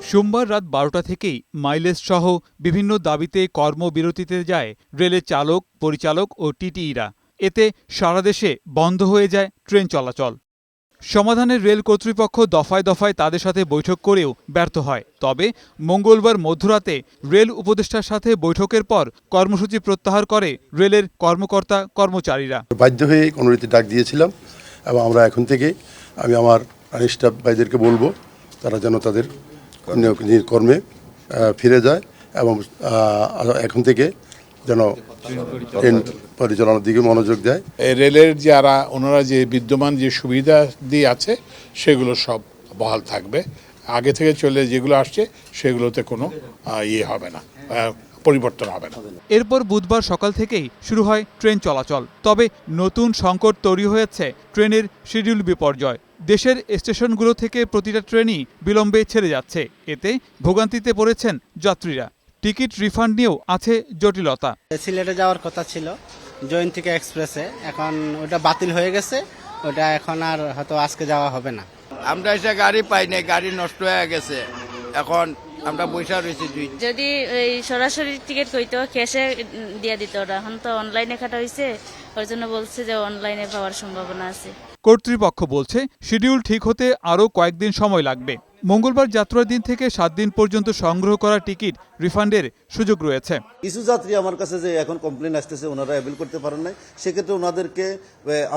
সোমবার রাত 12টা থেকেই মাইলেজ সহ বিভিন্ন দাবিতে কর্মবিরতিতে যায় রেলের চালক, পরিচালক ও টিটিইরা। এতে সারা দেশে বন্ধ হয়ে যায় ট্রেন চলাচল। সমাধানে রেল কর্তৃপক্ষ দফায় দফায় তাদের সাথে বৈঠক করেও ব্যর্থ হয়। তবে মঙ্গলবার মধ্যরাতে রেল উপদেষ্টার সাথে বৈঠকের পর কর্মসূচি প্রত্যাহার করে রেলের কর্মচারীরা। বাধ্য হয়ে কর্মবিরতি ডাক দিয়েছিলাম এবং আমরা এখন থেকে আমি আমার স্টাফ ভাইদেরকে বলবো তারা যেন তাদের কর্মে ফিরে যায় এবং এখন থেকে যেন ট্রেন পরিচালনার দিকে মনোযোগ দেয়। রেলের যারা ওনারা যে বিদ্যমান যে সুবিধা দিয়ে আছে সেগুলো সব বহাল থাকবে। আগে থেকে চলে যেগুলো আসছে সেগুলোতে কোনো হবে না, পরিবর্তন হবে না। এরপর বুধবার সকাল থেকেই শুরু হয় ট্রেন চলাচল। তবে নতুন সংকট তৈরি হয়েছে ট্রেনের শিডিউল বিপর্যয়। দেশের স্টেশনগুলো থেকে প্রতিটা ট্রেনই বিলম্বে ছেড়ে যাচ্ছে। এতে ভোগান্তিতে পড়েছেন যাত্রীরা। টিকিট রিফান্ড নিয়েও আছে জটিলতা। সিলেটে যাওয়ার কথা ছিল জয়ন্তিকা এক্সপ্রেসে, এখন ওটা বাতিল হয়ে গেছে। ওটা এখন আর হয়তো আজকে যাওয়া হবে না। আমরা এসে গাড়ি পাই নাই, গাড়ি নষ্ট হয়ে গেছে। এখন আমরা বৈশা রয়েছি। যদি এই সরাসরি টিকিট কইতো ক্যাশে দিয়ে দিত, ওরা এখন তো অনলাইনে কাটা হয়েছে, ওর জন্য বলছে যে অনলাইনে পাওয়ার সম্ভাবনা আছে। কর্তৃপক্ষ বলছে শিডিউল ঠিক হতে আরও কয়েকদিন সময় লাগবে। মঙ্গলবার যাত্রার দিন থেকে 7 দিন পর্যন্ত সংগ্রহ করা টিকিট রিফান্ডের সুযোগ রয়েছে। কিছু যাত্রী আমার কাছে যে এখন কমপ্লেন আসতেছে ওনারা অ্যাপিল করতে পারেন নাই, সেক্ষেত্রে ওনাদেরকে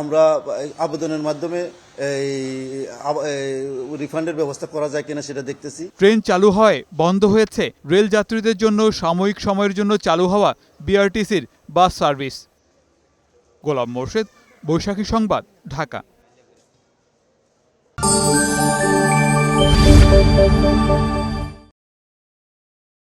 আমরা আবেদনের মাধ্যমে রিফান্ডের ব্যবস্থা করা যায় কিনা সেটা দেখতেছি। ট্রেন চালু হয় বন্ধ হয়েছে রেল যাত্রীদের জন্য সাময়িক সময়ের জন্য চালু হওয়া বিআরটিসির বাস সার্ভিস। গোলাম মোর্শেদ, বৈশাখী সংবাদ, ঢাকা।